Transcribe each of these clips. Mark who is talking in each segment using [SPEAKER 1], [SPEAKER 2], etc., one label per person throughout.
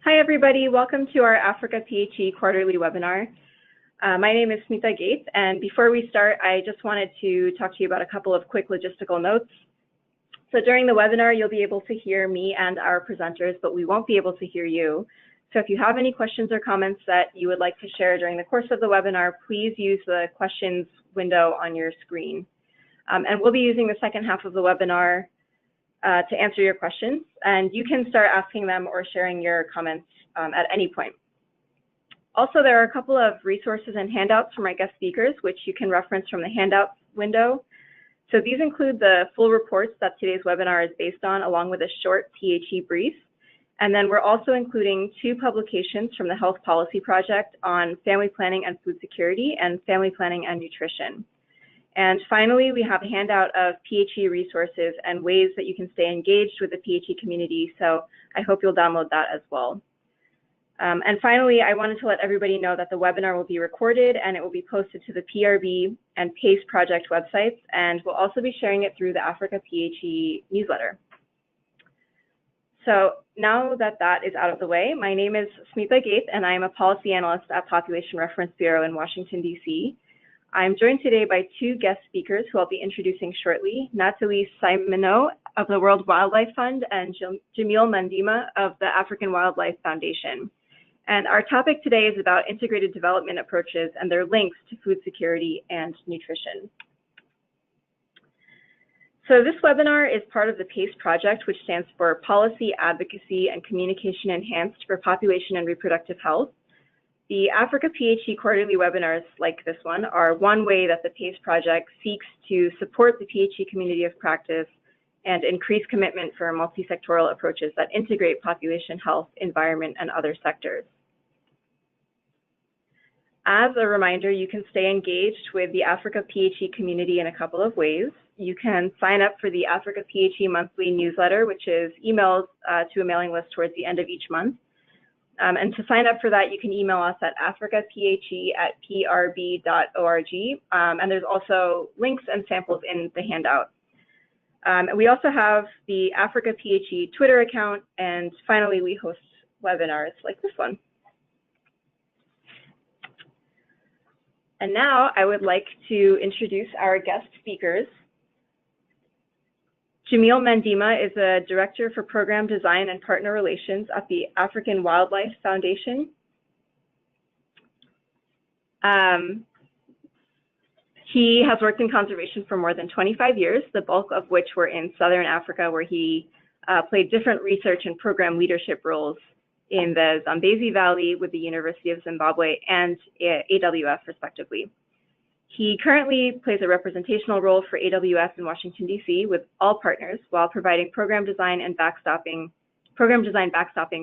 [SPEAKER 1] Hi, everybody. Welcome to our Africa PHE quarterly webinar. My name is Smita Gates, and before we start, I just wanted to talk to you about a couple of quick logistical notes. So during the webinar, you'll be able to hear me and our presenters, but we won't be able to hear you. So if you have any questions or comments that you would like to share during the course of the webinar, please use the questions window on your screen. And we'll be using the second half of the webinar to answer your questions, and you can start asking them or sharing your comments at any point. Also, there are a couple of resources and handouts from our guest speakers, which you can reference from the handouts window. So these include the full reports that today's webinar is based on, along with a short PHE brief. And then we're also including 2 publications from the Health Policy Project on family planning and food security and family planning and nutrition. And finally, we have a handout of PHE resources and ways that you can stay engaged with the PHE community. So I hope you'll download that as well. And finally, I wanted to let everybody know that the webinar will be recorded and it will be posted to the PRB and PACE project websites. And we'll also be sharing it through the Africa PHE newsletter. So now that that is out of the way, my name is Smita Gates and I am a policy analyst at Population Reference Bureau in Washington, D.C. I'm joined today by 2 guest speakers who I'll be introducing shortly, Nathalie Simoneau of the World Wildlife Fund and Jamil Mandima of the African Wildlife Foundation. And our topic today is about integrated development approaches and their links to food security and nutrition. So this webinar is part of the PACE project, which stands for Policy, Advocacy, and Communication Enhanced for Population and Reproductive Health. The Africa PHE quarterly webinars like this one are one way that the PACE project seeks to support the PHE community of practice and increase commitment for multi-sectoral approaches that integrate population health, environment, and other sectors. As a reminder, you can stay engaged with the Africa PHE community in a couple of ways. You can sign up for the Africa PHE monthly newsletter, which is emailed to a mailing list towards the end of each month. And to sign up for that, you can email us at africaphe@prb.org. And there's also links and samples in the handout. We also have the Africa PHE Twitter account. And finally, we host webinars like this one. And now I would like to introduce our guest speakers. Jamil Mandima is a Director for Program Design and Partner Relations at the African Wildlife Foundation. He has worked in conservation for more than 25 years, the bulk of which were in Southern Africa, where he played different research and program leadership roles in the Zambezi Valley with the University of Zimbabwe and AWF, respectively. He currently plays a representational role for AWS in Washington, D.C. with all partners while providing program design backstopping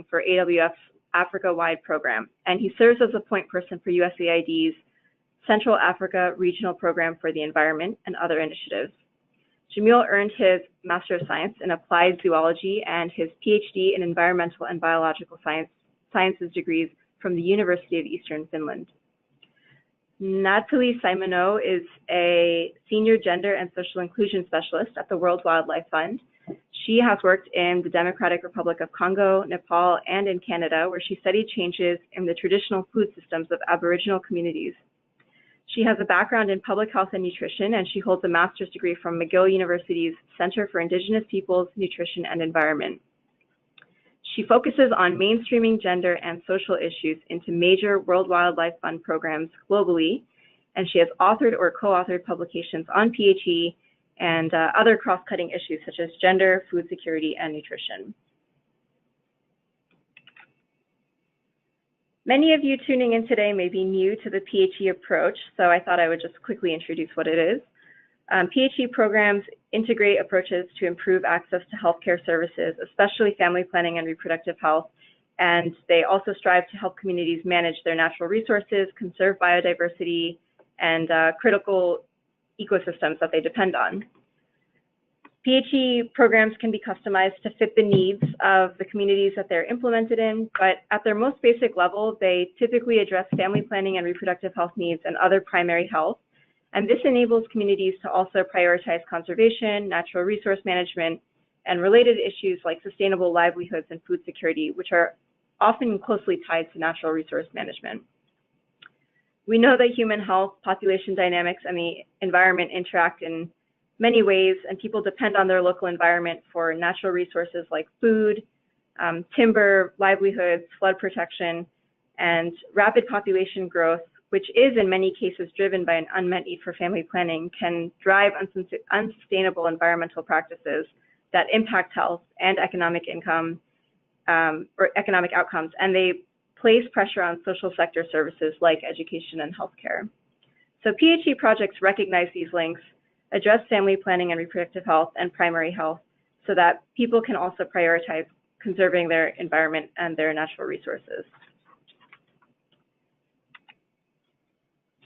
[SPEAKER 1] for AWF's Africa-wide program. And he serves as a point person for USAID's Central Africa Regional Program for the Environment and other initiatives. Jamil earned his Master of Science in Applied Zoology and his PhD in Environmental and Biological Sciences degrees from the University of Eastern Finland. Nathalie Simoneau is a Senior Gender and Social Inclusion Specialist at the World Wildlife Fund. She has worked in the Democratic Republic of Congo, Nepal, and in Canada, where she studied changes in the traditional food systems of Aboriginal communities. She has a background in public health and nutrition, and she holds a master's degree from McGill University's Center for Indigenous Peoples, Nutrition, and Environment. She focuses on mainstreaming gender and social issues into major World Wildlife Fund programs globally, and she has authored or co-authored publications on PHE and other cross-cutting issues such as gender, food security, and nutrition. Many of you tuning in today may be new to the PHE approach, so I thought I would just quickly introduce what it is. PHE programs integrate approaches to improve access to healthcare services, especially family planning and reproductive health, and they also strive to help communities manage their natural resources, conserve biodiversity, and critical ecosystems that they depend on. PHE programs can be customized to fit the needs of the communities that they're implemented in, but at their most basic level, they typically address family planning and reproductive health needs and other primary health. And this enables communities to also prioritize conservation, natural resource management, and related issues like sustainable livelihoods and food security, which are often closely tied to natural resource management. We know that human health, population dynamics, and the environment interact in many ways, and people depend on their local environment for natural resources like food, timber, livelihoods, flood protection, and rapid population growth, which is in many cases driven by an unmet need for family planning, can drive unsustainable environmental practices that impact health and economic income or economic outcomes, and they place pressure on social sector services like education and healthcare. So PHE projects recognize these links, address family planning and reproductive health and primary health so that people can also prioritize conserving their environment and their natural resources.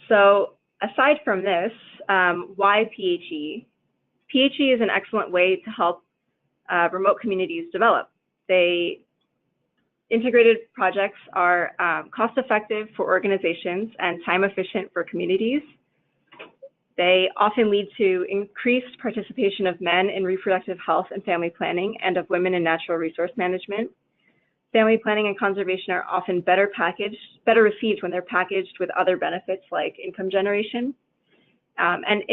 [SPEAKER 1] So aside from this, why PHE? PHE is an excellent way to help remote communities develop. Integrated projects are cost-effective for organizations and time-efficient for communities. They often lead to increased participation of men in reproductive health and family planning and of women in natural resource management. Family planning and conservation are often better received when they're packaged with other benefits like income generation. And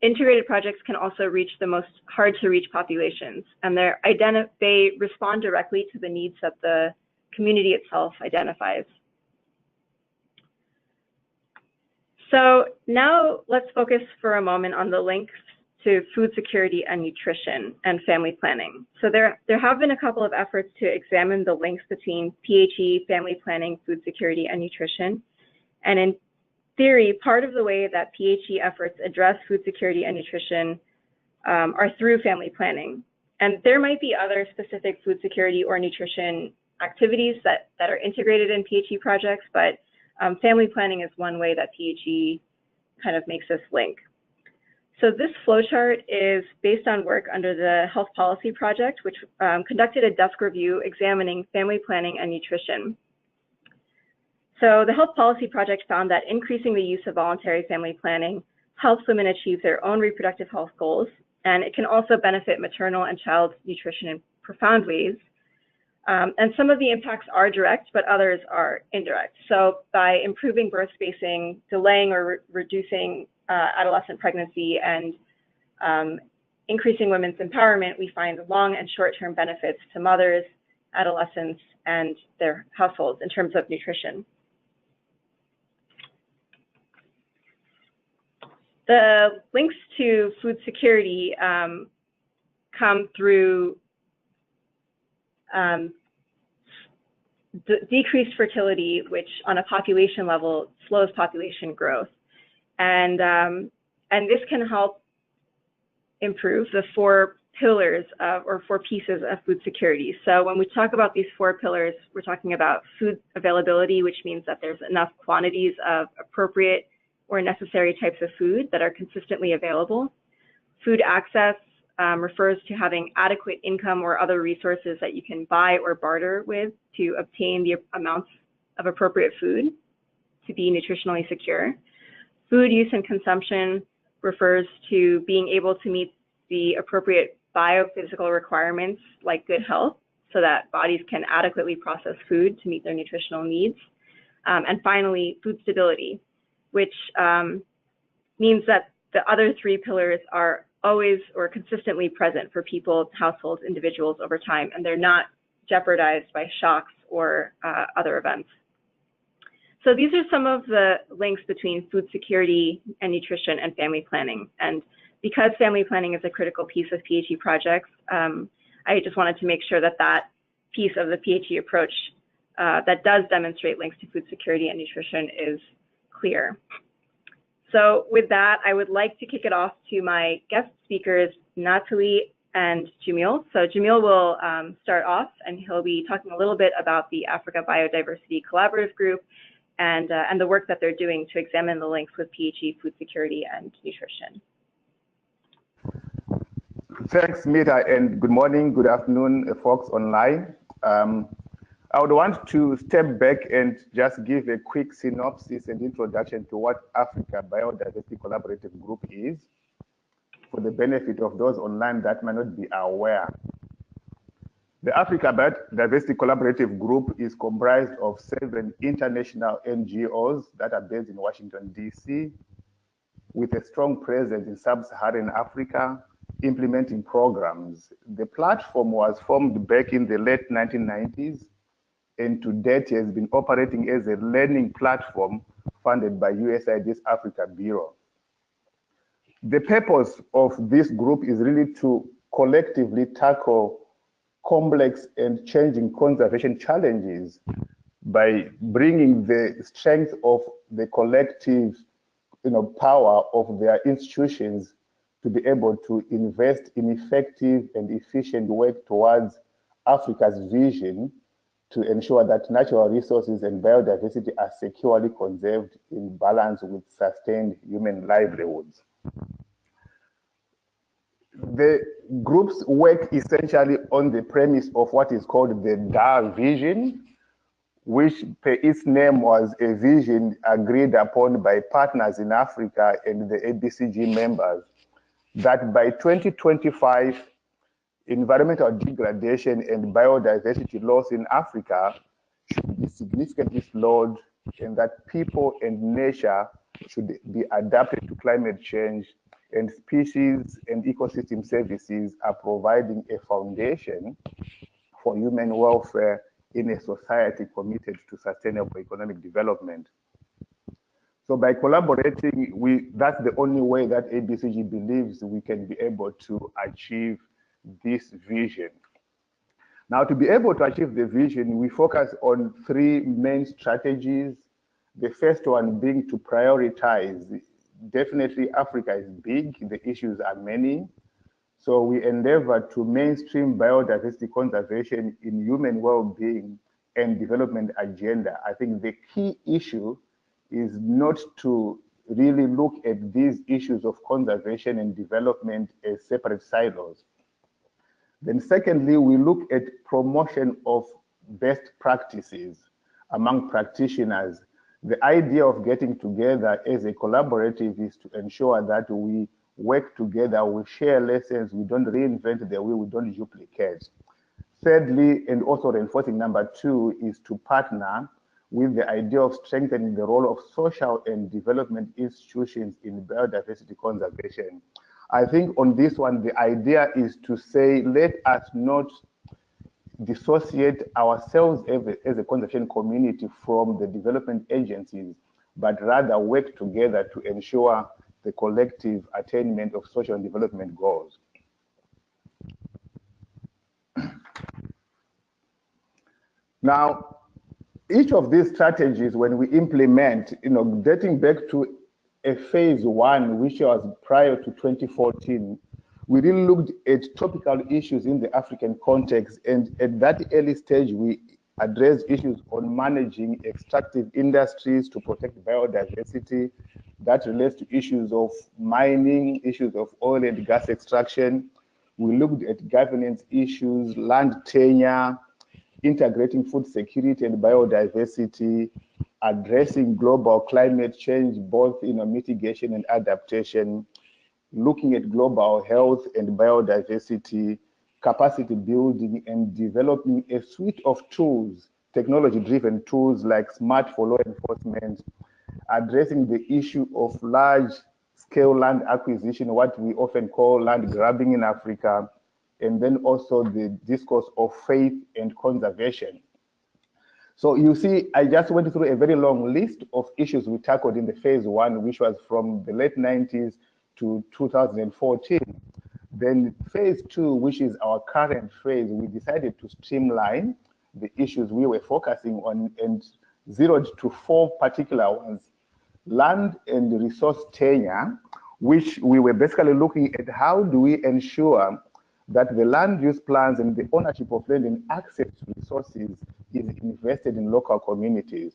[SPEAKER 1] integrated projects can also reach the most hard-to-reach populations, and they respond directly to the needs that the community itself identifies. So now let's focus for a moment on the links to food security and nutrition and family planning. So there have been a couple of efforts to examine the links between PHE, family planning, food security, and nutrition. And in theory, part of the way that PHE efforts address food security and nutrition are through family planning. And there might be other specific food security or nutrition activities that are integrated in PHE projects, but family planning is one way that PHE kind of makes this link. So this flowchart is based on work under the Health Policy Project, which conducted a desk review examining family planning and nutrition. So the Health Policy Project found that increasing the use of voluntary family planning helps women achieve their own reproductive health goals, and it can also benefit maternal and child nutrition in profound ways. And some of the impacts are direct, but others are indirect. So by improving birth spacing, delaying or reducing adolescent pregnancy, and increasing women's empowerment, we find long and short-term benefits to mothers, adolescents, and their households in terms of nutrition. The links to food security come through decreased fertility, which on a population level slows population growth. And this can help improve the 4 pillars or 4 pieces of food security. So when we talk about these 4 pillars, we're talking about food availability, which means that there's enough quantities of appropriate or necessary types of food that are consistently available. Food access refers to having adequate income or other resources that you can buy or barter with to obtain the amounts of appropriate food to be nutritionally secure. Food use and consumption refers to being able to meet the appropriate biophysical requirements like good health so that bodies can adequately process food to meet their nutritional needs. And finally, food stability, which means that the other 3 pillars are always or consistently present for people, households, individuals over time, and they're not jeopardized by shocks or other events. So these are some of the links between food security and nutrition and family planning. And because family planning is a critical piece of PHE projects, I just wanted to make sure that that piece of the PHE approach that does demonstrate links to food security and nutrition is clear. So with that, I would like to kick it off to my guest speakers, Natalie and Jamil. So Jamil will start off, and he'll be talking a little bit about the Africa Biodiversity Collaborative Group and the work that they're doing to examine the links with PHE, food security, and nutrition.
[SPEAKER 2] Thanks, Mita, and good morning, good afternoon, folks online. I would want to step back and just give a quick synopsis and introduction to what Africa Biodiversity Collaborative Group is, for the benefit of those online that might not be aware. The The Africa Biodiversity Collaborative Group is comprised of 7 international NGOs that are based in Washington, D.C., with a strong presence in sub-Saharan Africa, implementing programs. The platform was formed back in the late 1990s, and to date has been operating as a learning platform funded by USAID's Africa Bureau. The purpose of this group is really to collectively tackle complex and changing conservation challenges by bringing the strength of the collective power of their institutions to be able to invest in effective and efficient work towards Africa's vision to ensure that natural resources and biodiversity are securely conserved in balance with sustained human livelihoods. The groups work essentially on the premise of what is called the DAR vision, which per its name was a vision agreed upon by partners in Africa and the ABCG members, that by 2025, environmental degradation and biodiversity loss in Africa should be significantly slowed, and that people and nature should be adapted to climate change, and species and ecosystem services are providing a foundation for human welfare in a society committed to sustainable economic development. So by collaborating, that's the only way that ABCG believes we can be able to achieve this vision. Now, to be able to achieve the vision, we focus on 3 main strategies. The first one being to prioritize. Definitely, Africa is big, the issues are many. So we endeavor to mainstream biodiversity conservation in human well-being and development agenda. I think the key issue is not to really look at these issues of conservation and development as separate silos. Then secondly, we look at promotion of best practices among practitioners. The idea of getting together as a collaborative is to ensure that we work together, we share lessons, we don't reinvent the wheel, we don't duplicate. Thirdly, and also reinforcing number 2, is to partner with the idea of strengthening the role of social and development institutions in biodiversity conservation. I think on this one, the idea is to say, let us not dissociate ourselves as a conservation community from the development agencies, but rather work together to ensure the collective attainment of social and development goals. Now, each of these strategies, when we implement, dating back to a phase 1, which was prior to 2014, we really looked at topical issues in the African context, and at that early stage, we addressed issues on managing extractive industries to protect biodiversity. That relates to issues of mining, issues of oil and gas extraction. We looked at governance issues, land tenure, integrating food security and biodiversity, addressing global climate change, both mitigation and adaptation, looking at global health and biodiversity, capacity building, and developing a suite of tools, technology-driven tools like SMART for law enforcement, addressing the issue of large-scale land acquisition, what we often call land grabbing in Africa, and then also the discourse of faith and conservation. So you see, I just went through a very long list of issues we tackled in the phase 1, which was from the late 90s to 2014. Then phase 2, which is our current phase, we decided to streamline the issues we were focusing on and zeroed to 4 particular ones. Land and resource tenure, which we were basically looking at how do we ensure that the land use plans and the ownership of land and access to resources is invested in local communities.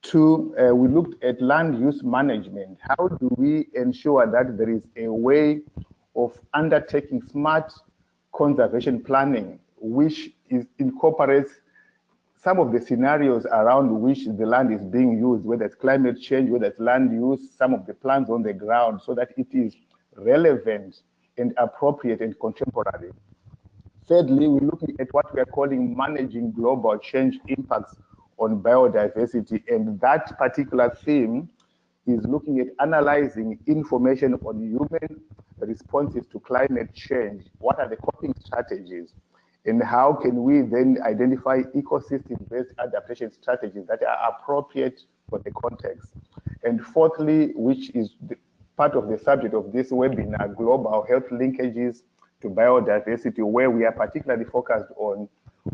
[SPEAKER 2] 2, we looked at land use management. How do we ensure that there is a way of undertaking smart conservation planning, which incorporates some of the scenarios around which the land is being used, whether it's climate change, whether it's land use, some of the plans on the ground, so that it is relevant and appropriate and contemporary. Thirdly, we're looking at what we are calling managing global change impacts on biodiversity. And that particular theme is looking at analyzing information on human responses to climate change. What are the coping strategies? And how can we then identify ecosystem-based adaptation strategies that are appropriate for the context? And fourthly, which is part of the subject of this webinar, global health linkages to biodiversity, where we are particularly focused on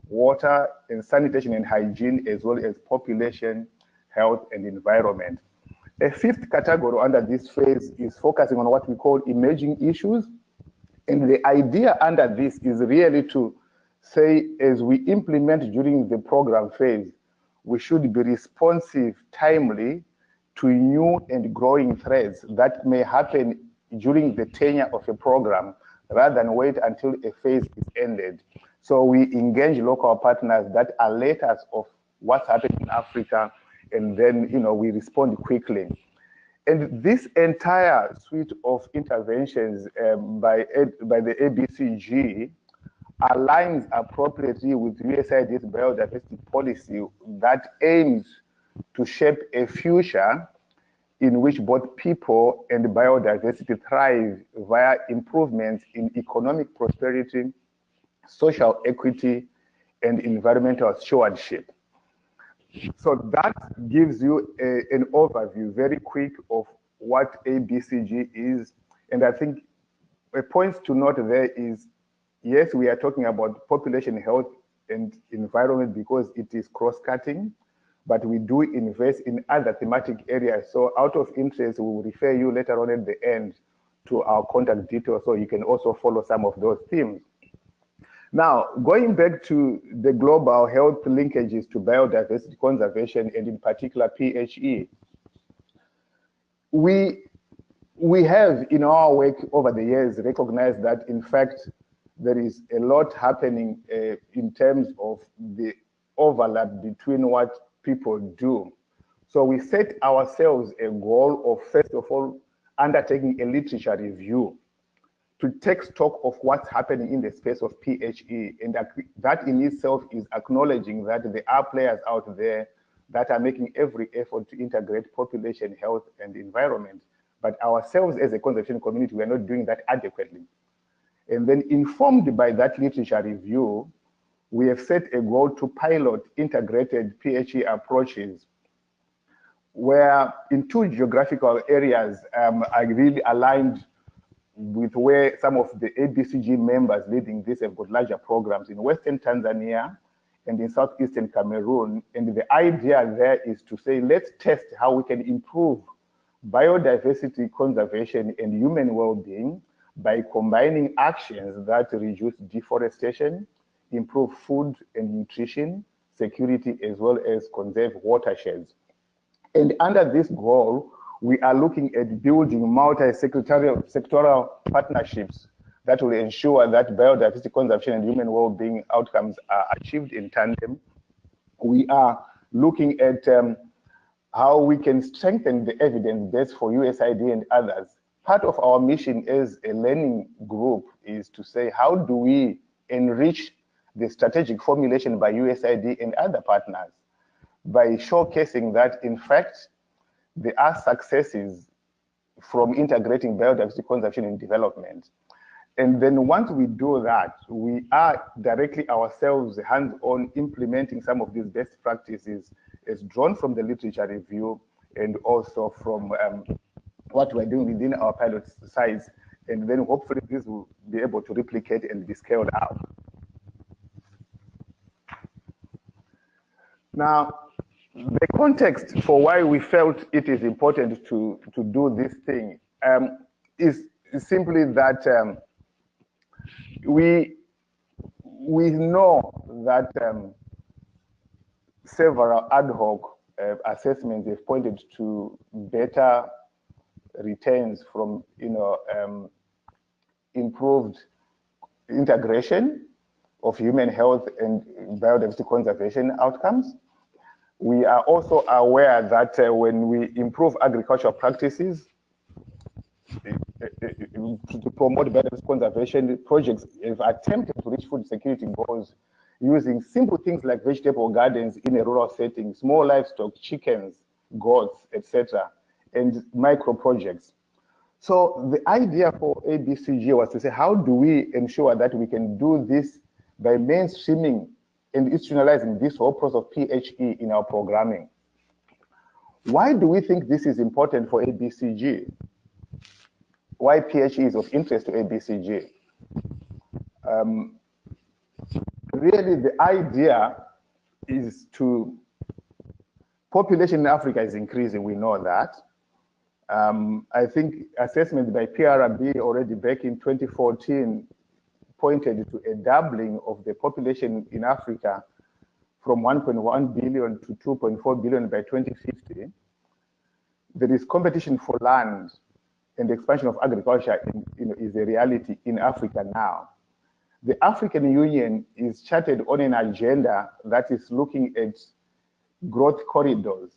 [SPEAKER 2] water and sanitation and hygiene, as well as population, health, and environment. A fifth category under this phase is focusing on what we call emerging issues. And the idea under this is really to say, as we implement during the program phase, we should be responsive, timely, to new and growing threats that may happen during the tenure of a program, rather than wait until a phase is ended. So we engage local partners that alert us of what's happening in Africa, and then we respond quickly. And this entire suite of interventions by the ABCG aligns appropriately with USAID's biodiversity policy that aims to shape a future in which both people and biodiversity thrive via improvements in economic prosperity, social equity, and environmental stewardship. So that gives you an overview, very quick, of what ABCG is. And I think a point to note there is, yes, we are talking about population health and environment because it is cross-cutting, but we do invest in other thematic areas. So out of interest, we will refer you later on at the end to our contact details, so you can also follow some of those themes. Now, going back to the global health linkages to biodiversity conservation, and in particular PHE, we have in our work over the years recognized that, in fact, there is a lot happening in terms of the overlap between what people do. So we set ourselves a goal of, first of all, undertaking a literature review to take stock of what's happening in the space of PHE. And that in itself is acknowledging that there are players out there that are making every effort to integrate population health and environment. But ourselves as a conservation community, we are not doing that adequately. And then, informed by that literature review, we have set a goal to pilot integrated PHE approaches, where in 2 geographical areas are really aligned with where some of the ABCG members leading this have got larger programs in Western Tanzania and in Southeastern Cameroon. And the idea there is to say, let's test how we can improve biodiversity conservation and human well-being by combining actions that reduce deforestation, improve food and nutrition security, as well as conserve watersheds. And under this goal, we are looking at building multi-sectoral partnerships that will ensure that biodiversity conservation and human well-being outcomes are achieved in tandem. We are looking at how we can strengthen the evidence base for USAID and others. Part of our mission as a learning group is to say, how do we enrich the strategic formulation by USAID and other partners by showcasing that, in fact, there are successes from integrating biodiversity conservation and development. And then once we do that, we are directly ourselves hands-on implementing some of these best practices as drawn from the literature review and also from what we're doing within our pilot sites. And then hopefully this will be able to replicate and be scaled out. Now, the context for why we felt it is important to do this thing is simply that we know that several ad hoc assessments have pointed to better returns from improved integration of human health and biodiversity conservation outcomes. We are also aware that when we improve agricultural practices, to promote better conservation projects have attempted to reach food security goals using simple things like vegetable gardens in a rural setting, small livestock, chickens, goats, etc., and micro projects. So the idea for ABCG was to say, how do we ensure that we can do this by mainstreaming and institutionalizing this whole process of PHE in our programming? Why do we think this is important for ABCG? Why PHE is of interest to ABCG? Really, the idea is to, population in Africa is increasing, we know that. I think assessment by PRB already back in 2014 pointed to a doubling of the population in Africa from 1.1 billion to 2.4 billion by 2050. There is competition for land, and the expansion of agriculture is a reality in Africa now. The African Union is charted on an agenda that is looking at growth corridors,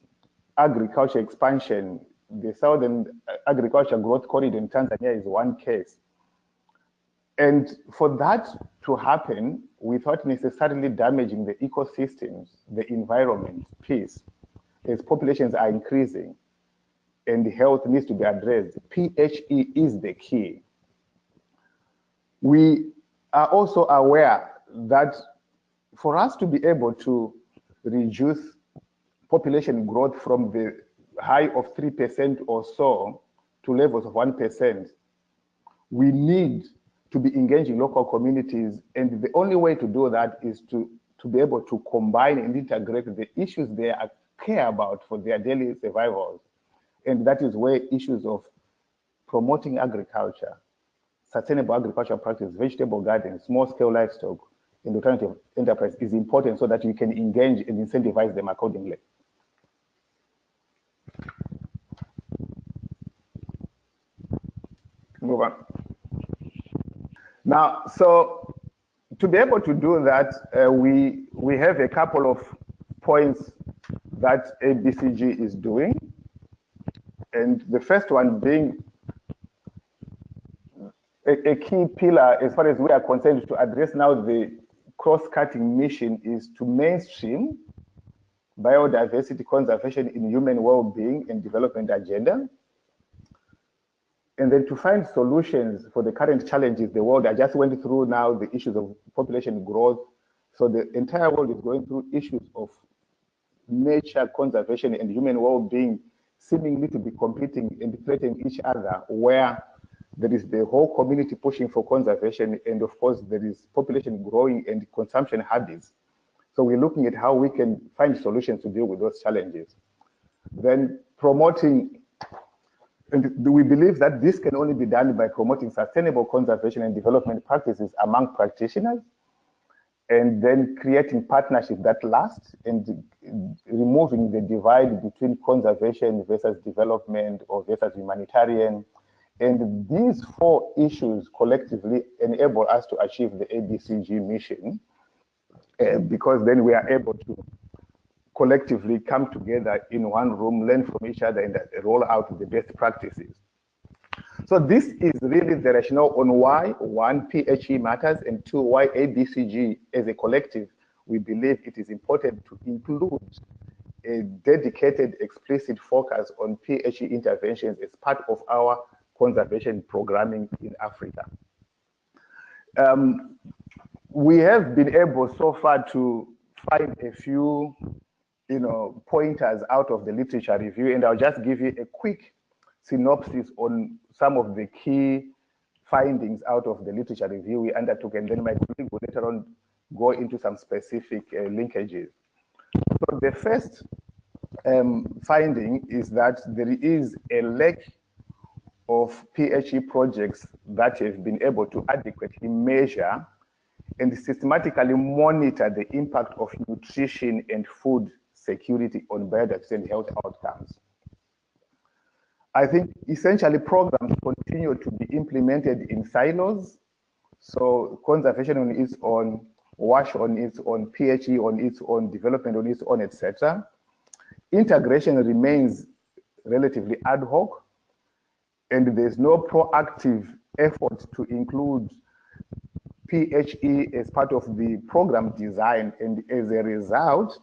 [SPEAKER 2] agriculture expansion. The Southern Agriculture Growth Corridor in Tanzania is one case. And for that to happen without necessarily damaging the ecosystems, the environment, peace, as populations are increasing and health needs to be addressed, PHE is the key. We are also aware that for us to be able to reduce population growth from the high of 3% or so to levels of 1%, we need to be engaging local communities. And the only way to do that is to be able to combine and integrate the issues they care about for their daily survival. And that is where issues of promoting agriculture, sustainable agricultural practice, vegetable gardens, small-scale livestock, and alternative enterprise is important so that you can engage and incentivize them accordingly. Move on. Now, so to be able to do that, we have a couple of points that ABCG is doing. And the first one being a key pillar as far as we are concerned to address now the cross-cutting mission is to mainstream biodiversity conservation in human well-being and development agenda. And then to find solutions for the current challenges the world, I just went through now the issues of population growth. So the entire world is going through issues of nature conservation and human well-being seemingly to be competing and threatening each other, where there is the whole community pushing for conservation, and of course there is population growing and consumption habits. So we're looking at how we can find solutions to deal with those challenges. Then promoting, and we believe that this can only be done by promoting sustainable conservation and development practices among practitioners, and then creating partnerships that last and removing the divide between conservation versus development or versus humanitarian. And these four issues collectively enable us to achieve the ABCG mission, because then we are able to collectively come together in one room, learn from each other, and roll out the best practices. So this is really the rationale on why, one, PHE matters, and two, why ABCG as a collective, we believe it is important to include a dedicated, explicit focus on PHE interventions as part of our conservation programming in Africa. We have been able so far to find a few pointers out of the literature review, and I'll just give you a quick synopsis on some of the key findings out of the literature review we undertook, and then my colleague will later on go into some specific linkages. So the first finding is that there is a lack of PHE projects that have been able to adequately measure and systematically monitor the impact of nutrition and food security on biodiversity and health outcomes. I think essentially programs continue to be implemented in silos. So conservation on its own, WASH on its own, PHE on its own, development on its own, etc. Integration remains relatively ad hoc. and there's no proactive effort to include PHE as part of the program design, and as a result,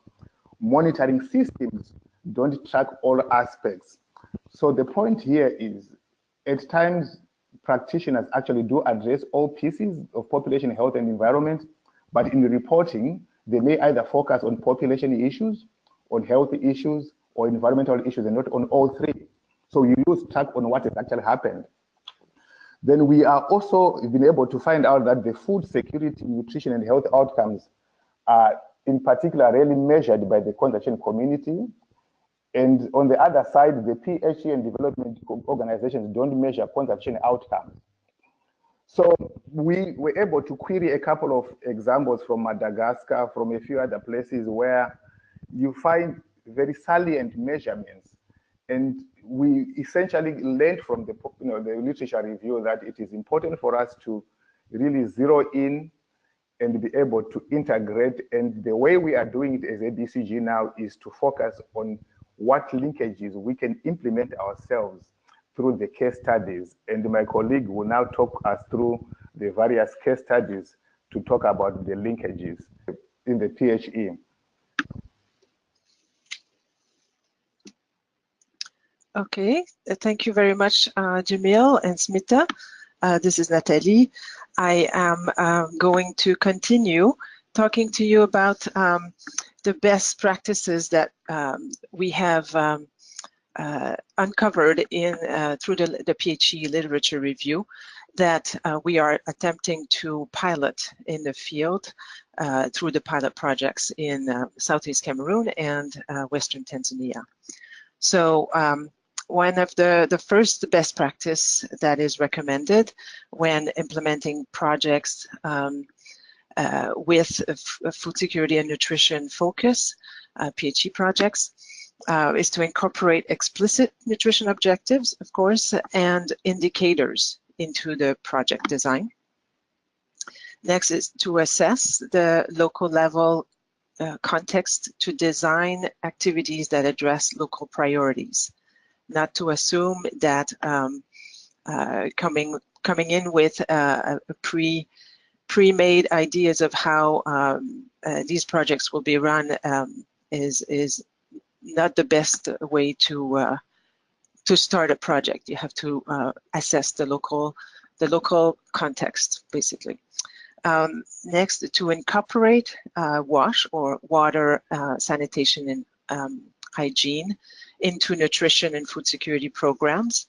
[SPEAKER 2] monitoring systems don't track all aspects. So the point here is, at times, practitioners actually do address all pieces of population health and environment, but in the reporting, they may either focus on population issues, on health issues, or environmental issues, and not on all three. So you lose track on what has actually happened. Then we are also been able to find out that the food security, nutrition, and health outcomes are in particular really measured by the conservation community. And on the other side, the PHE and development organizations don't measure conservation outcomes. So we were able to query a couple of examples from Madagascar, from a few other places where you find very salient measurements. And we essentially learned from the, the literature review that it is important for us to really zero in and be able to integrate. And the way we are doing it as a BCG now is to focus on what linkages we can implement ourselves through the case studies. And my colleague will now talk us through the various case studies to talk about the linkages in the PHE.
[SPEAKER 3] Okay, thank you very much, Jamil and Smita. This is Nathalie. I am going to continue talking to you about the best practices that we have uncovered in through the PHE literature review that we are attempting to pilot in the field through the pilot projects in Southeast Cameroon and Western Tanzania. So one of the first best practice that is recommended when implementing projects with food security and nutrition focus, PHE projects, is to incorporate explicit nutrition objectives, of course, and indicators into the project design. Next is to assess the local level context to design activities that address local priorities, not to assume that coming in with a pre-made ideas of how these projects will be run is not the best way to start a project. You have to assess the local context, basically. Next, to incorporate WASH, or water, sanitation, and hygiene, into nutrition and food security programs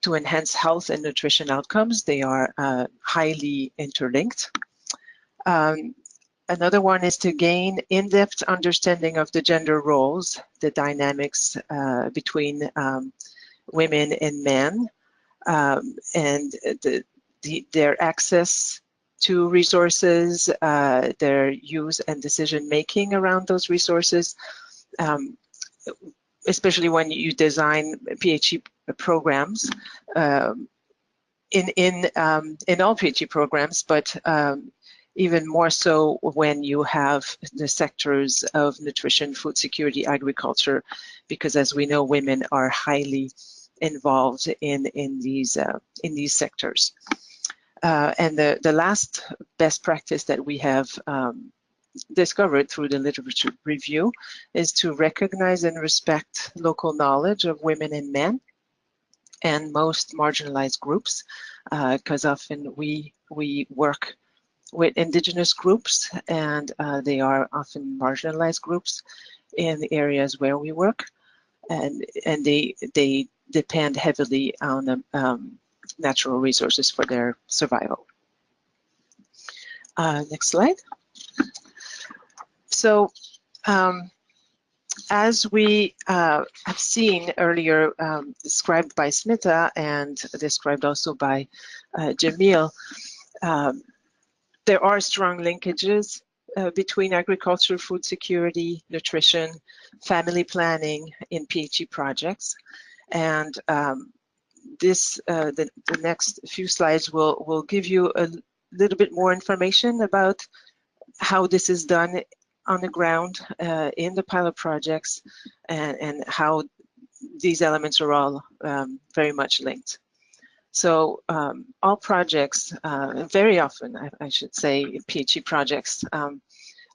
[SPEAKER 3] to enhance health and nutrition outcomes. They are highly interlinked. Another one is to gain in-depth understanding of the gender roles, the dynamics between women and men, and their access to resources, their use and decision-making around those resources, especially when you design PHE programs, in all PHE programs, but even more so when you have the sectors of nutrition, food security, agriculture, because as we know, women are highly involved in these sectors. And the last best practice that we have discovered through the literature review is to recognize and respect local knowledge of women and men and most marginalized groups, because often we work with indigenous groups, and they are often marginalized groups in the areas where we work, and they depend heavily on natural resources for their survival. Next slide. So as we have seen earlier, described by Smita and described also by Jamil, there are strong linkages between agriculture, food security, nutrition, family planning in PHE projects. And the next few slides will give you a little bit more information about how this is done on the ground in the pilot projects, and how these elements are all very much linked. So all projects, very often, I should say, PHE projects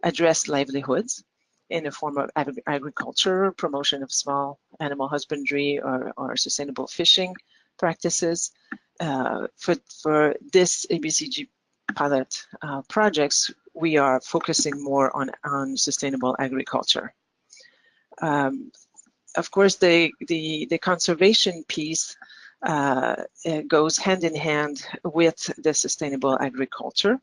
[SPEAKER 3] address livelihoods in the form of agriculture, promotion of small animal husbandry, or sustainable fishing practices. For this ABCG pilot projects, we are focusing more on sustainable agriculture. Of course, the conservation piece goes hand in hand with the sustainable agriculture,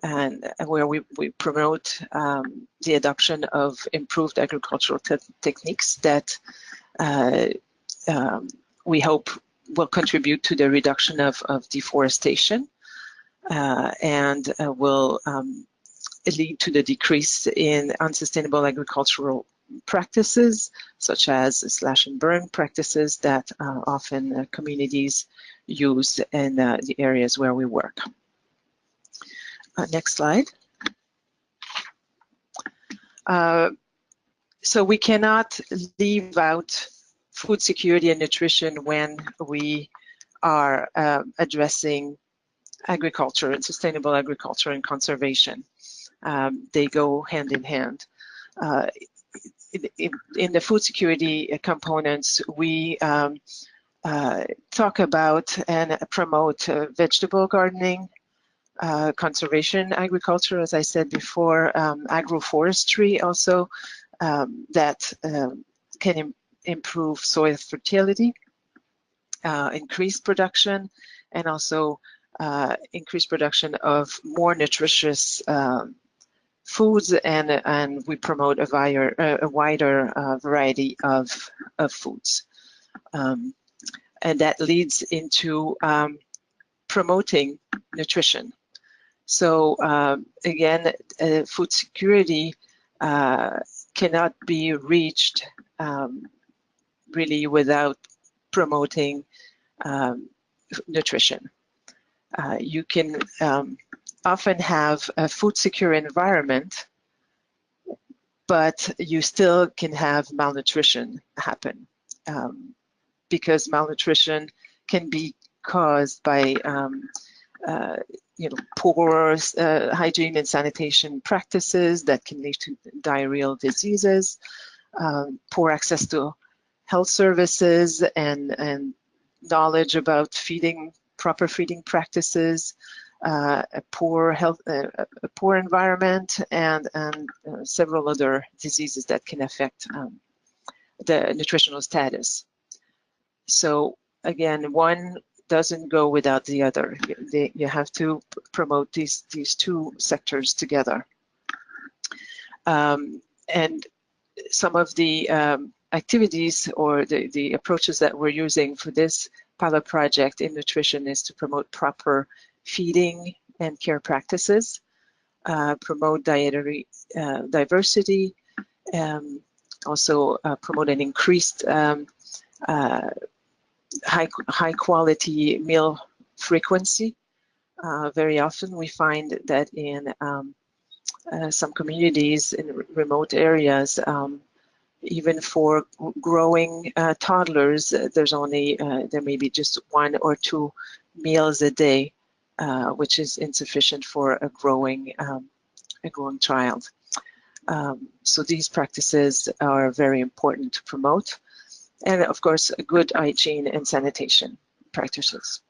[SPEAKER 3] and where we promote the adoption of improved agricultural techniques that we hope will contribute to the reduction of deforestation and will lead to the decrease in unsustainable agricultural practices, such as slash and burn practices that often communities use in the areas where we work. Next slide. So we cannot leave out food security and nutrition when we are addressing agriculture and sustainable agriculture and conservation. They go hand in hand. In the food security components, we talk about and promote vegetable gardening, conservation agriculture, as I said before, agroforestry also, that can improve soil fertility, increase production, and also increase production of more nutritious foods, and we promote a wider variety of foods. And that leads into promoting nutrition. So again, food security cannot be reached really without promoting nutrition. You can often have a food secure environment, but you still can have malnutrition happen because malnutrition can be caused by poor hygiene and sanitation practices that can lead to diarrheal diseases, poor access to health services and knowledge about proper feeding practices, a poor environment, and several other diseases that can affect the nutritional status. So again, one doesn't go without the other. You have to promote these two sectors together. And some of the activities or the approaches that we're using for this pilot project in nutrition is to promote proper feeding and care practices, promote dietary diversity, also promote an increased high quality meal frequency. Very often we find that in some communities in remote areas, even for growing toddlers, there may be just 1 or 2 meals a day, which is insufficient for a growing child. So these practices are very important to promote, and of course, good hygiene and sanitation practices.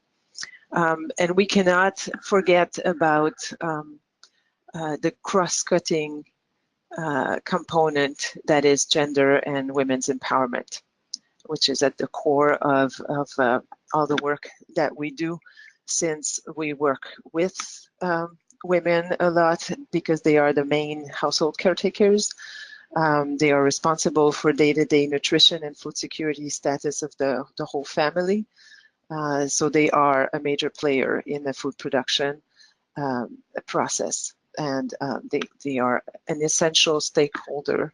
[SPEAKER 3] And we cannot forget about the cross-cutting component that is gender and women's empowerment, which is at the core of all the work that we do, since we work with women a lot because they are the main household caretakers. They are responsible for day-to-day nutrition and food security status of the whole family. So they are a major player in the food production process, and they are an essential stakeholder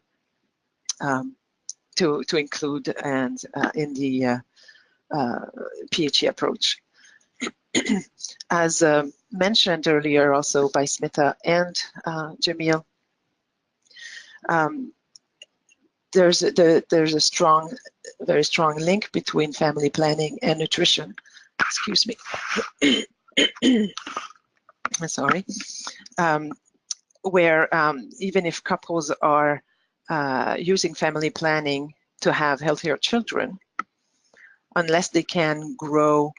[SPEAKER 3] to include and in the PHE approach. As mentioned earlier also by Smita and Jamil, there's a very strong link between family planning and nutrition. excuse me, sorry, where even if couples are using family planning to have healthier children, unless they can grow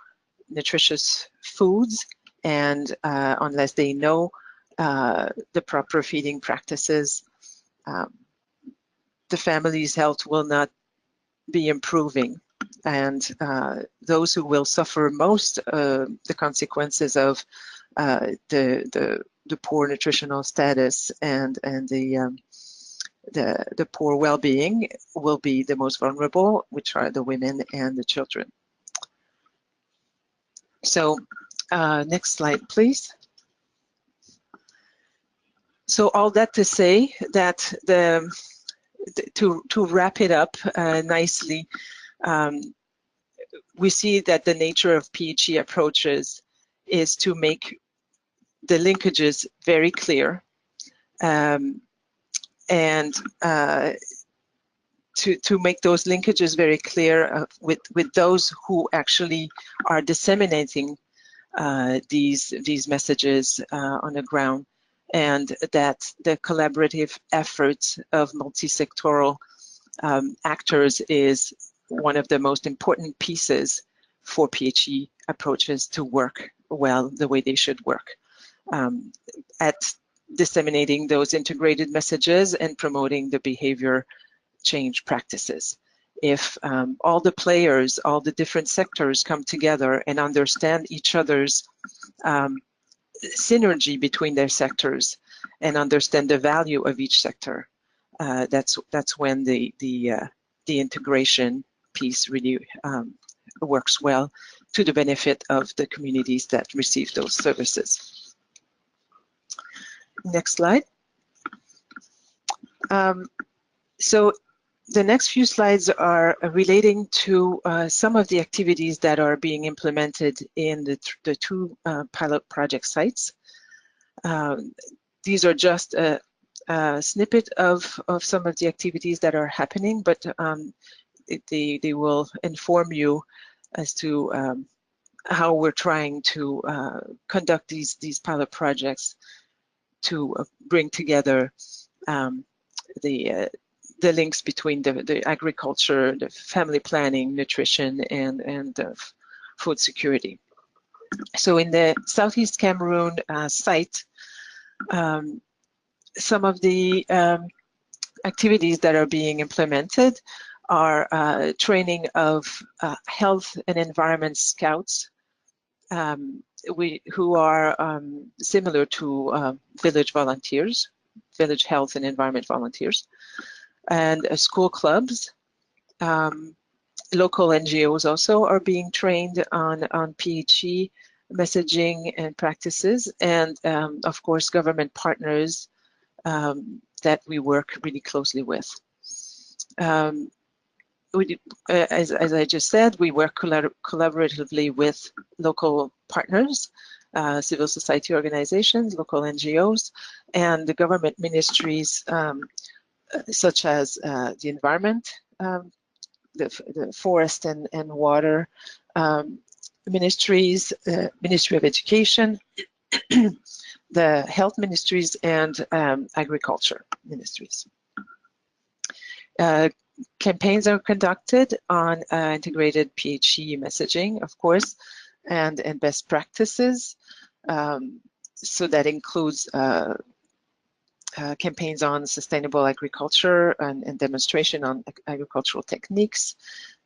[SPEAKER 3] nutritious foods and unless they know the proper feeding practices, the family's health will not be improving. And those who will suffer most the consequences of the poor nutritional status and the poor well-being will be the most vulnerable, which are the women and the children. So next slide, please. So all that to say that to wrap it up nicely, we see that the nature of PHE approaches is to make the linkages very clear, and to make those linkages very clear with those who actually are disseminating these messages on the ground, and that the collaborative efforts of multi-sectoral actors is one of the most important pieces for PHE approaches to work well the way they should work, at disseminating those integrated messages and promoting the behavior change practices. If all the players, all the different sectors come together and understand each other's synergy between their sectors and understand the value of each sector, that's when the integration piece really works well to the benefit of the communities that receive those services. Next slide. So the next few slides are relating to some of the activities that are being implemented in the two pilot project sites. These are just a snippet of some of the activities that are happening, but they will inform you as to how we're trying to conduct these pilot projects to bring together the links between the agriculture, the family planning, nutrition, and food security. So in the Southeast Cameroon site, some of the activities that are being implemented are training of health and environment scouts, who are similar to village volunteers, village health and environment volunteers, and school clubs. Local NGOs also are being trained on PHE messaging and practices, and of course government partners that we work really closely with. As I just said, we work collaboratively with local partners, civil society organizations, local NGOs, and the government ministries such as the environment, the forest and water ministries, Ministry of Education, the health ministries, and agriculture ministries. Campaigns are conducted on integrated PHE messaging, of course, and best practices. So that includes campaigns on sustainable agriculture and demonstration on agricultural techniques,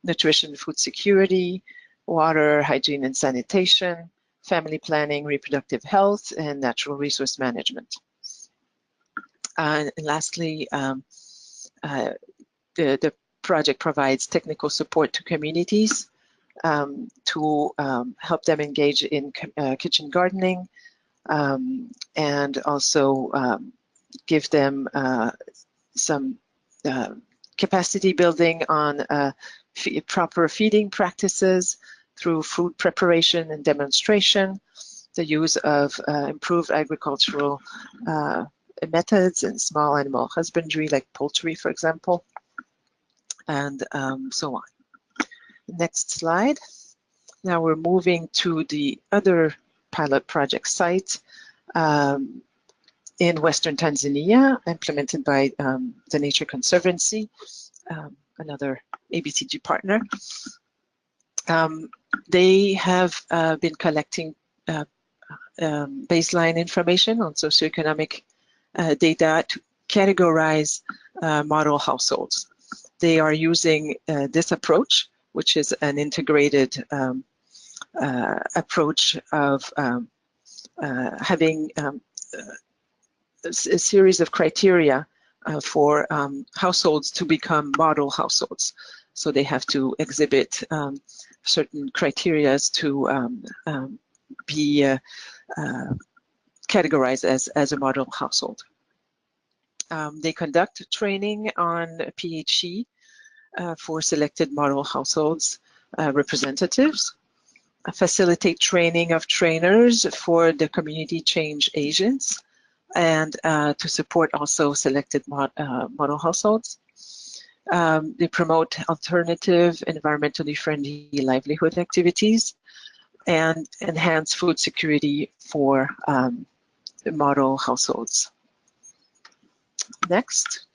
[SPEAKER 3] nutrition, food security, water, hygiene and sanitation, family planning, reproductive health, and natural resource management. And lastly, the project provides technical support to communities to help them engage in kitchen gardening, and also give them some capacity building on proper feeding practices through food preparation and demonstration, the use of improved agricultural methods and small animal husbandry like poultry, for example, and so on. Next slide. Now we're moving to the other pilot project site in Western Tanzania, implemented by the Nature Conservancy, another ABCG partner. They have been collecting baseline information on socioeconomic data to categorize model households. They are using this approach, which is an integrated approach of having a series of criteria for households to become model households. So they have to exhibit certain criteria to be categorized as a model household. They conduct training on PHE for selected model households representatives, facilitate training of trainers for the community change agents, and to support also selected model households. They promote alternative, environmentally friendly livelihood activities and enhance food security for the model households. Next.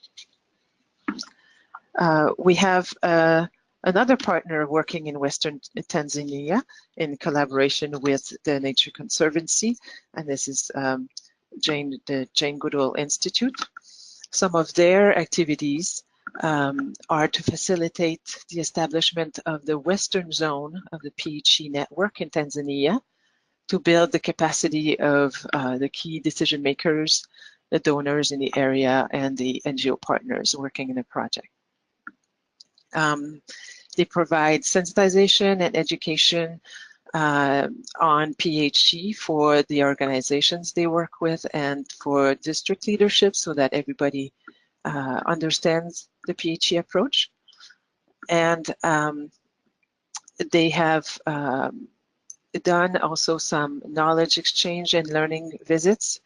[SPEAKER 3] We have another partner working in Western Tanzania in collaboration with the Nature Conservancy, and this is the Jane Goodall Institute. Some of their activities are to facilitate the establishment of the Western Zone of the PHE network in Tanzania, to build the capacity of the key decision makers, the donors in the area, and the NGO partners working in the project. They provide sensitization and education on PHE for the organizations they work with and for district leadership, so that everybody understands the PHE approach. And they have done also some knowledge exchange and learning visits.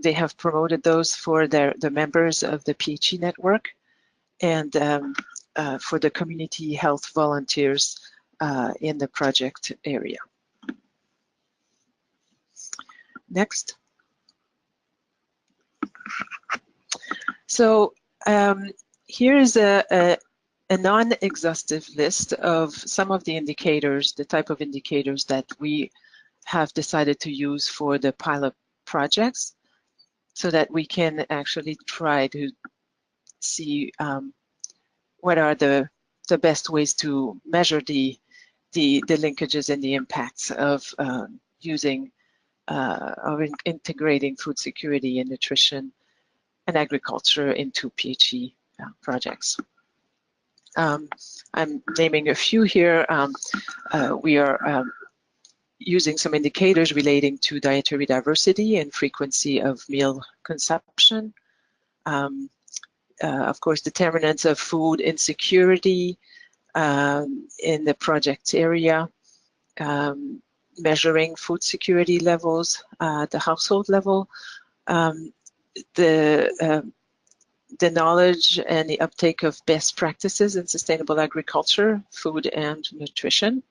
[SPEAKER 3] They have promoted those for the members of the PHE network, and for the community health volunteers in the project area. Next. So here is a non-exhaustive list of some of the indicators, the type of indicators that we have decided to use for the pilot projects, so that we can actually try to see what are the best ways to measure the linkages and the impacts of integrating food security and nutrition and agriculture into PHE projects. I'm naming a few here. We are using some indicators relating to dietary diversity and frequency of meal consumption. Of course, determinants of food insecurity in the project area, measuring food security levels at the household level, the knowledge and the uptake of best practices in sustainable agriculture, food and nutrition,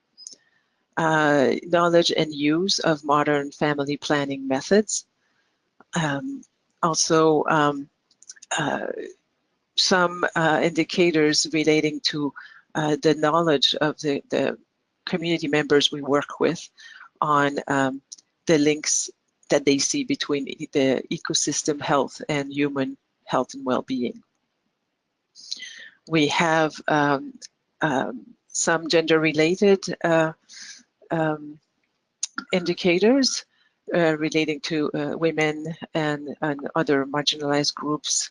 [SPEAKER 3] knowledge and use of modern family planning methods, also some indicators relating to the knowledge of the community members we work with on the links that they see between the ecosystem health and human health and well-being. We have some gender-related indicators relating to women and other marginalized groups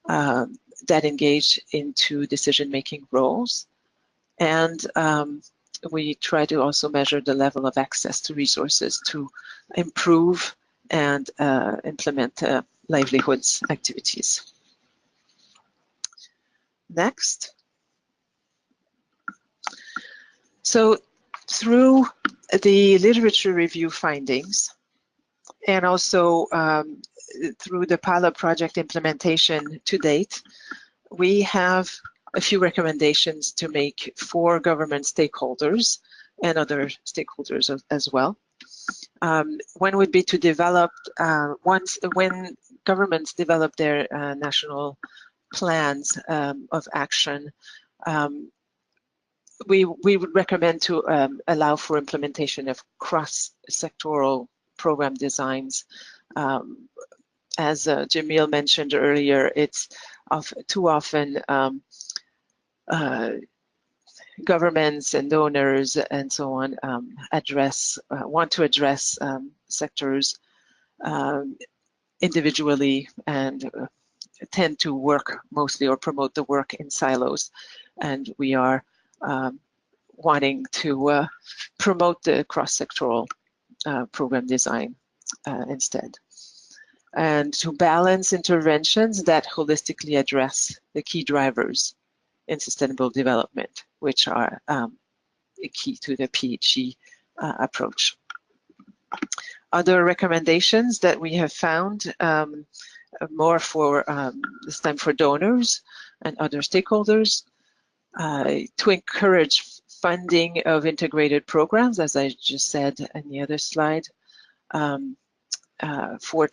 [SPEAKER 3] that engage into decision-making roles. And we try to also measure the level of access to resources to improve and implement livelihoods activities. Next. So through the literature review findings and also through the pilot project implementation to date, we have a few recommendations to make for government stakeholders and other stakeholders as well. One would be to develop, when governments develop their national plans of action, we would recommend to allow for implementation of cross-sectoral program designs. As Jamil mentioned earlier, it's too often governments and donors and so on want to address sectors individually and tend to work mostly or promote the work in silos. And we are wanting to promote the cross-sectoral program design instead. And to balance interventions that holistically address the key drivers in sustainable development, which are key to the PHE approach. Other recommendations that we have found more for this time for donors and other stakeholders to encourage funding of integrated programs, as I just said in the other slide, for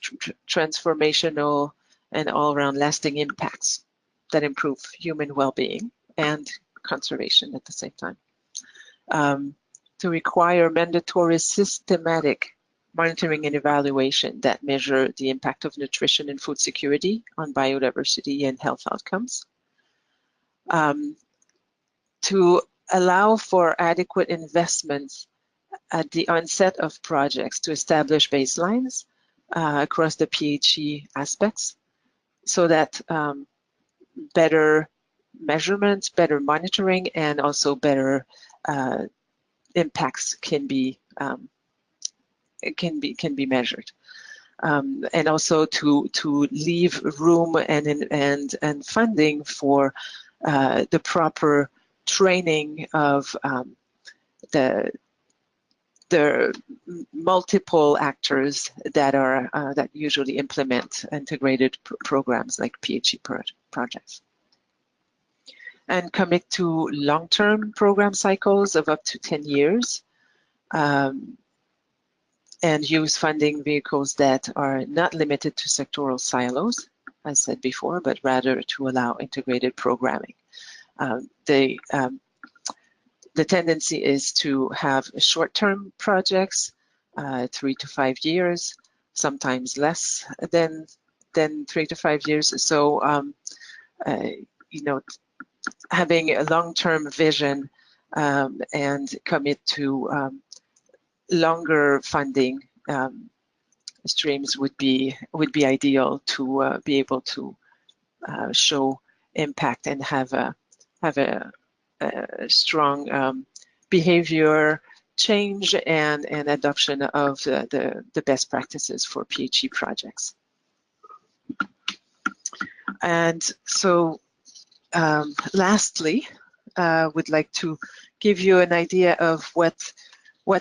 [SPEAKER 3] transformational and all-around lasting impacts that improve human well-being and conservation at the same time. To require mandatory systematic monitoring and evaluation that measure the impact of nutrition and food security on biodiversity and health outcomes. To allow for adequate investments at the onset of projects to establish baselines across the PHE aspects so that better measurements, better monitoring, and also better impacts can be measured, and also to leave room and funding for the proper training of the multiple actors that usually implement integrated programs like PHE projects. And commit to long-term program cycles of up to 10 years, and use funding vehicles that are not limited to sectoral silos, as said before, but rather to allow integrated programming. The tendency is to have short-term projects, 3 to 5 years, sometimes less than 3 to 5 years. So, having a long-term vision and commit to longer funding streams would be ideal to be able to show impact and have a strong behavior change and adoption of the best practices for PHE projects. And so lastly, would like to give you an idea of what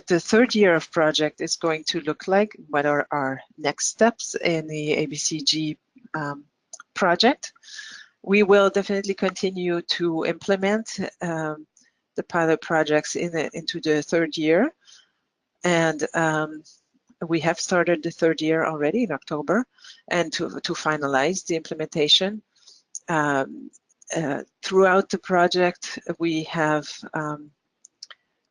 [SPEAKER 3] the third year of project is going to look like, what are our next steps in the ABCG project. We will definitely continue to implement the pilot projects into the third year. And we have started the third year already in October, and to finalize the implementation. Throughout the project, we have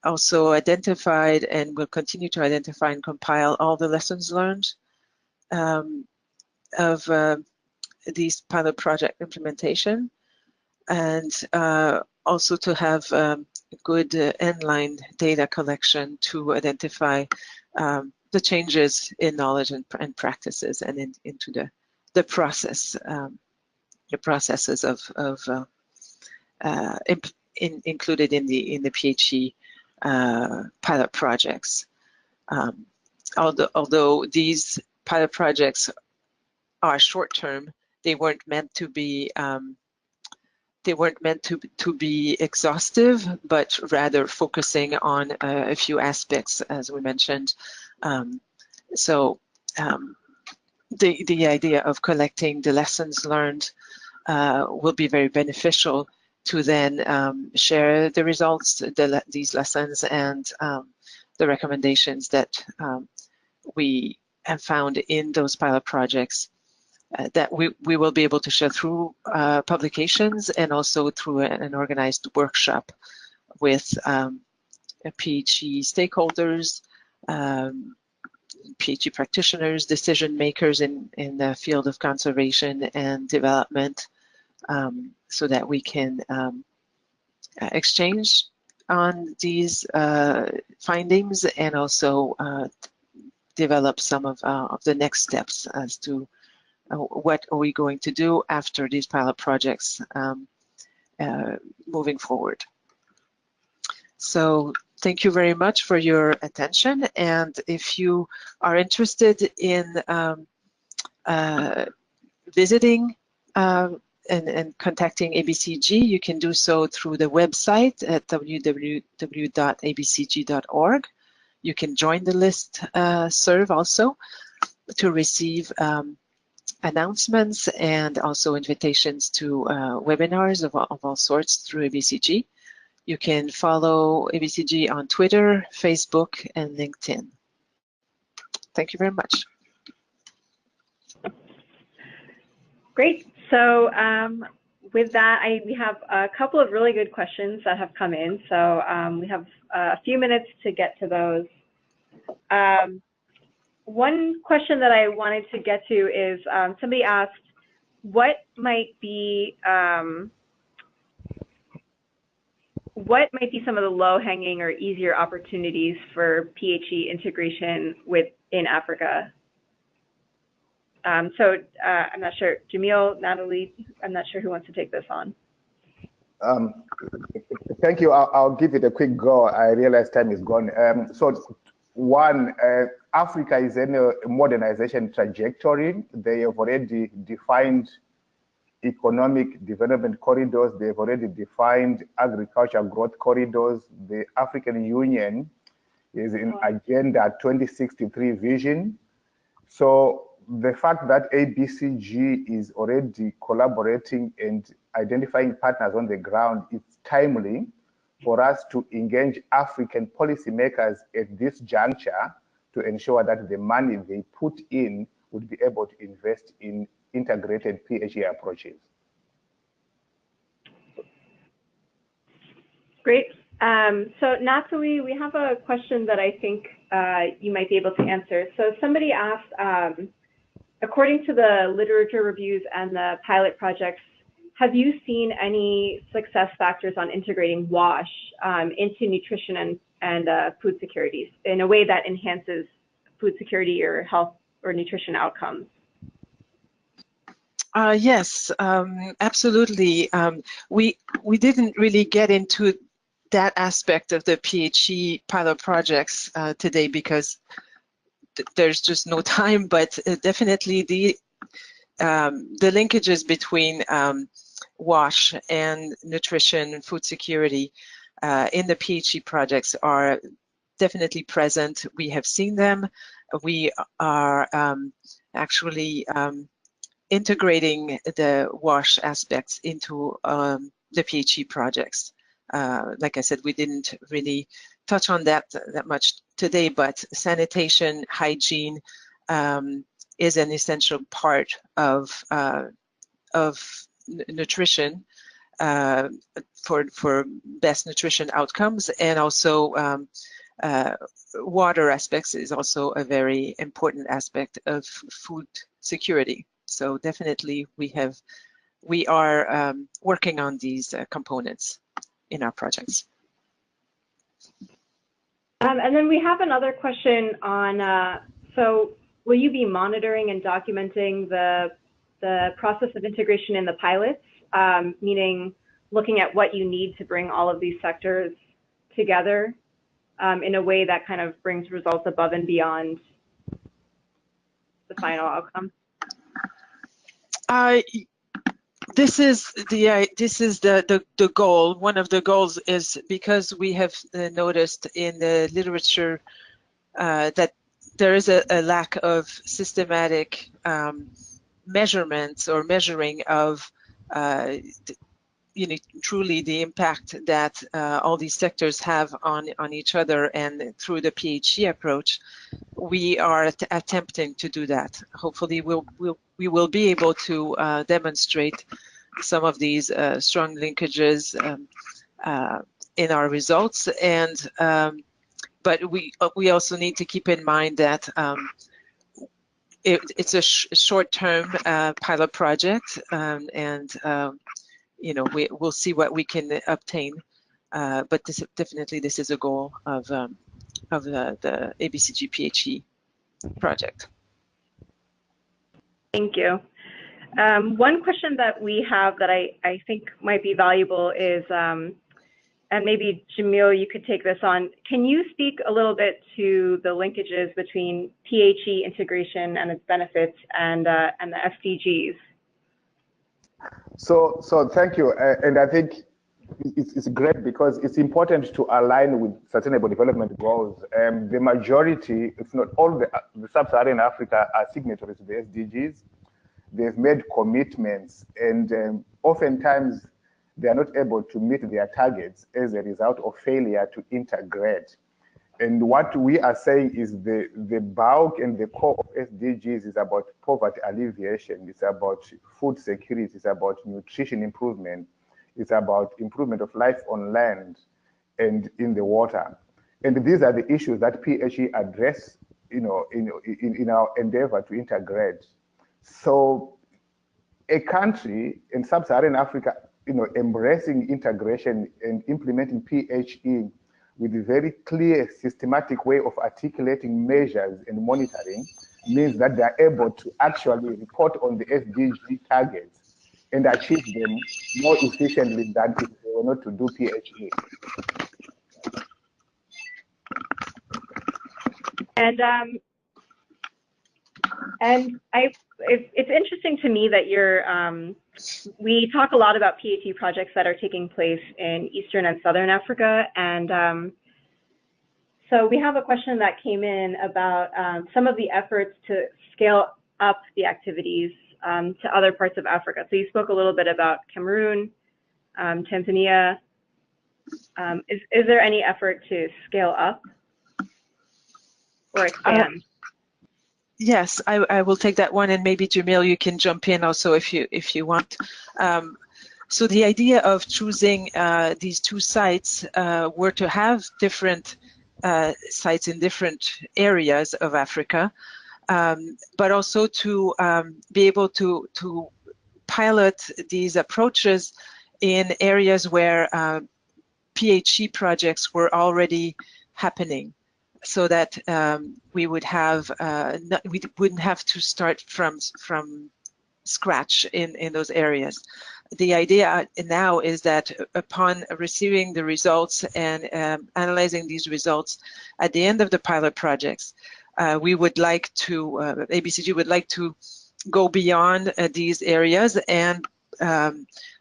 [SPEAKER 3] also identified and will continue to identify and compile all the lessons learned of these pilot project implementation, and also to have good inline data collection to identify the changes in knowledge and practices and into the process, the processes included in the PHE pilot projects. Although these pilot projects are short term, they weren't meant to be exhaustive, but rather focusing on a few aspects, as we mentioned. The idea of collecting the lessons learned will be very beneficial to then share the results, these lessons, and the recommendations that we have found in those pilot projects that we will be able to share through publications and also through an organized workshop with PHE stakeholders, PHE practitioners, decision makers in the field of conservation and development, so that we can exchange on these findings and also develop some of the next steps as to what are we going to do after these pilot projects moving forward. So thank you very much for your attention, and if you are interested in visiting and contacting ABCG, you can do so through the website at www.abcg.org. You can join the list serve also to receive announcements and also invitations to webinars of all sorts through ABCG. You can follow ABCG on Twitter, Facebook, and LinkedIn. Thank you very much.
[SPEAKER 1] Great. So with that, we have a couple of really good questions that have come in. So we have a few minutes to get to those. One question that I wanted to get to is somebody asked, what might be some of the low-hanging or easier opportunities for PHE integration in Africa? So I'm not sure, Jamil, Natalie, I'm not sure who wants to take this on.
[SPEAKER 2] Thank you. I'll give it a quick go. I realize time is gone. So one, Africa is in a modernization trajectory. They have already defined economic development corridors. They've already defined agriculture growth corridors. The African Union is in Agenda 2063 vision. So the fact that ABCG is already collaborating and identifying partners on the ground, it's timely for us to engage African policymakers at this juncture to ensure that the money they put in would be able to invest in integrated PHE approaches.
[SPEAKER 1] Great. So Natalie, we have a question that I think you might be able to answer. So somebody asked, according to the literature reviews and the pilot projects, have you seen any success factors on integrating WASH into nutrition and food security in a way that enhances food security or health or nutrition outcomes?
[SPEAKER 3] Yes, absolutely. We didn't really get into that aspect of the PHE pilot projects today because there's just no time, but definitely the linkages between WASH and nutrition and food security in the PHE projects are definitely present. We have seen them. We are actually integrating the WASH aspects into the PHE projects. Like I said, we didn't really touch on that much today, but sanitation, hygiene is an essential part of nutrition for best nutrition outcomes, and also water aspects is also a very important aspect of food security. So definitely we are working on these components in our projects.
[SPEAKER 1] And then we have another question on, so will you be monitoring and documenting the process of integration in the pilots, meaning looking at what you need to bring all of these sectors together in a way that kind of brings results above and beyond the final outcome?
[SPEAKER 3] This is the goal. One of the goals is because we have noticed in the literature that there is a lack of systematic measurements or measuring of truly the impact that all these sectors have on each other, and through the PHE approach, we are attempting to do that. Hopefully, we will be able to demonstrate some of these strong linkages in our results, and but we also need to keep in mind that it's a short-term pilot project, and we'll see what we can obtain. But this is a goal of the ABCG PHE project.
[SPEAKER 1] Thank you. One question that we have that I think might be valuable is, and maybe Jamil, you could take this on. Can you speak a little bit to the linkages between PHE integration and its benefits and the SDGs?
[SPEAKER 2] So thank you, and I think it's great because it's important to align with Sustainable Development Goals. The majority, if not all, the Sub-Saharan Africa are signatories to the SDGs. They've made commitments, and oftentimes they are not able to meet their targets as a result of failure to integrate. And what we are saying is the bulk and the core of SDGs is about poverty alleviation, it's about food security, it's about nutrition improvement, it's about improvement of life on land and in the water. And these are the issues that PHE address, in our endeavor to integrate. So a country in Sub-Saharan Africa, embracing integration and implementing PHE with a very clear, systematic way of articulating measures and monitoring means that they are able to actually report on the SDG targets and achieve them more efficiently than if they were not to do PHE.
[SPEAKER 1] It's interesting to me that we talk a lot about PHE projects that are taking place in Eastern and Southern Africa, and so we have a question that came in about some of the efforts to scale up the activities to other parts of Africa. So you spoke a little bit about Cameroon, Tanzania. Is there any effort to scale up or expand?
[SPEAKER 3] Yes, I will take that one, and maybe Jamil, you can jump in also if you want. So the idea of choosing these two sites were to have different sites in different areas of Africa, but also to be able to pilot these approaches in areas where PHE projects were already happening, so that we would have we wouldn't have to start from scratch in those areas. The idea now is that upon receiving the results and analyzing these results at the end of the pilot projects, we would like to, ABCG would like to go beyond these areas and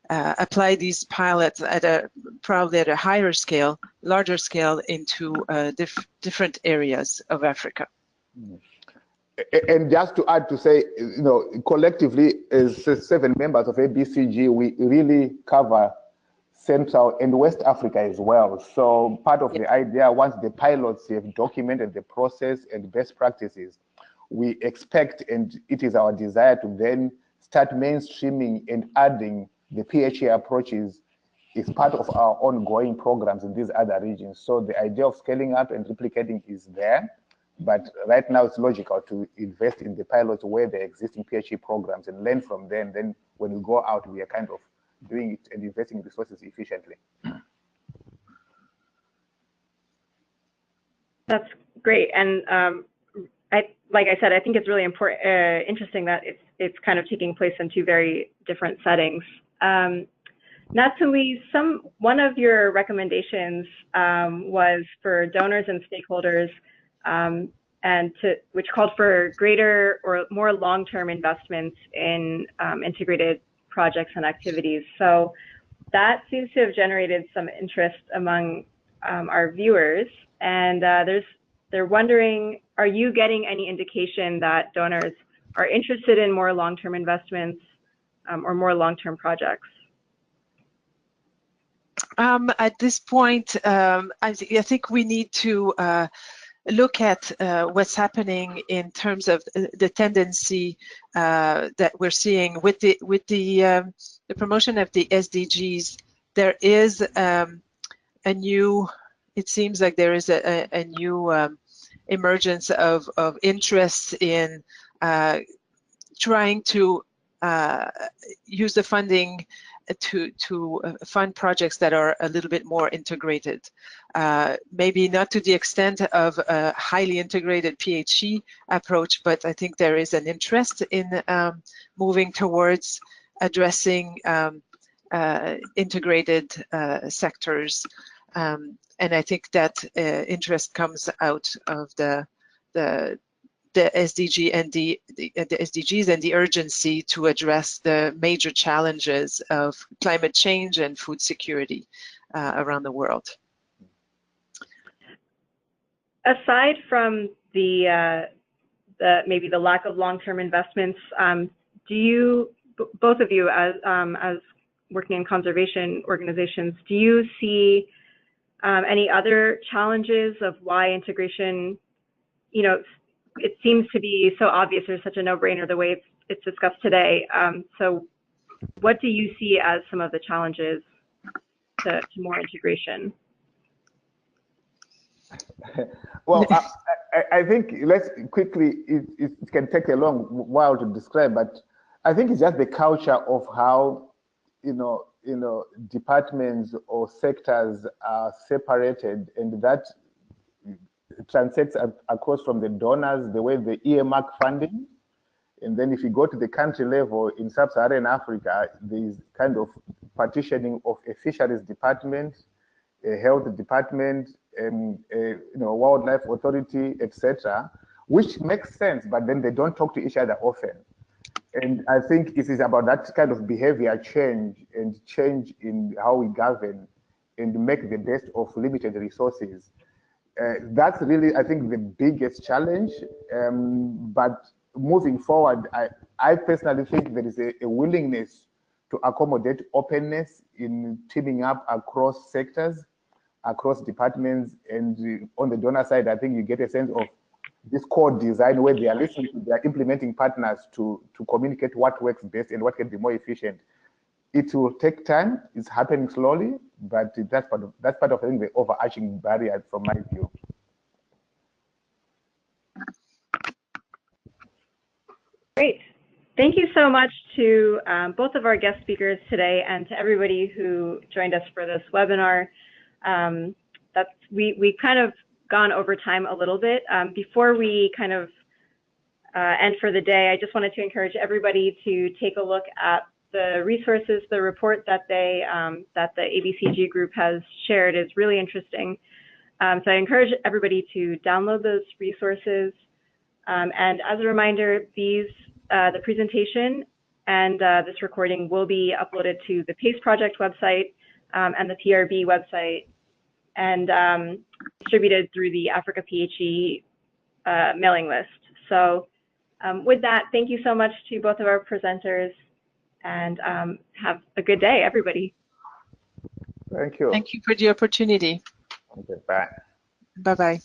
[SPEAKER 3] apply these pilots at probably at a higher scale, larger scale, into different areas of Africa.
[SPEAKER 2] And just to add to say, collectively as 7 members of ABCG, we really cover Central and West Africa as well. So part of the idea, once the pilots have documented the process and best practices, we expect, and it is our desire, to then start mainstreaming and adding the PHE approaches is part of our ongoing programs in these other regions. So the idea of scaling up and replicating is there, but right now it's logical to invest in the pilots where the existing PHE programs and learn from them. Then when we go out, we are kind of doing it and investing resources efficiently. That's
[SPEAKER 1] great. And like I said, I think it's really important, interesting that it's kind of taking place in 2 very different settings. Natsumi, one of your recommendations was for donors and stakeholders, which called for greater or more long-term investments in integrated projects and activities. So that seems to have generated some interest among our viewers, and they're wondering, are you getting any indication that donors are interested in more long-term investments or more long-term projects?
[SPEAKER 3] At this point, I think we need to look at what's happening in terms of the tendency that we're seeing with the promotion of the SDGs. There is a new, it seems like there is a new emergence of interest in trying to use the funding to fund projects that are a little bit more integrated. Maybe not to the extent of a highly integrated PHE approach, but I think there is an interest in moving towards addressing integrated sectors. And I think that interest comes out of the SDG and the SDGs and the urgency to address the major challenges of climate change and food security around the world.
[SPEAKER 1] Aside from the maybe the lack of long-term investments, do you, both of you as working in conservation organizations, do you see any other challenges of why integration, you know, it seems to be so obvious, there's such a no-brainer the way it's discussed today. So what do you see as some of the challenges to more integration?
[SPEAKER 2] Well, I think let's quickly, it can take a long while to describe, but I think it's just the culture of how, you know, departments or sectors are separated, and that transacts across from the donors, the way they earmark funding. And then if you go to the country level in sub-Saharan Africa, there's kind of partitioning of a fisheries department, a health department, wildlife authority, etc., which makes sense, but then they don't talk to each other often. And I think it is about that kind of behavior change and change in how we govern and make the best of limited resources. That's really, I think, the biggest challenge. But moving forward, I personally think there is a willingness to accommodate openness in teaming up across sectors, across departments, and on the donor side, I think you get a sense of this core design where they are listening to their implementing partners to communicate what works best and what can be more efficient. It will take time. It's happening slowly, but that's part of I think, the overarching barrier from my view.
[SPEAKER 1] Great. Thank you so much to both of our guest speakers today and to everybody who joined us for this webinar. We kind of gone over time a little bit. Before we kind of end for the day, I just wanted to encourage everybody to take a look at the resources. The report that that the ABCG group has shared is really interesting. So I encourage everybody to download those resources. And as a reminder, the presentation and this recording will be uploaded to the PACE Project website and the PRB website, and distributed through the Africa PHE mailing list. So with that, thank you so much to both of our presenters, and have a good day, everybody.
[SPEAKER 2] Thank you.
[SPEAKER 3] Thank you for the opportunity.
[SPEAKER 2] Okay, bye.
[SPEAKER 3] Bye-bye.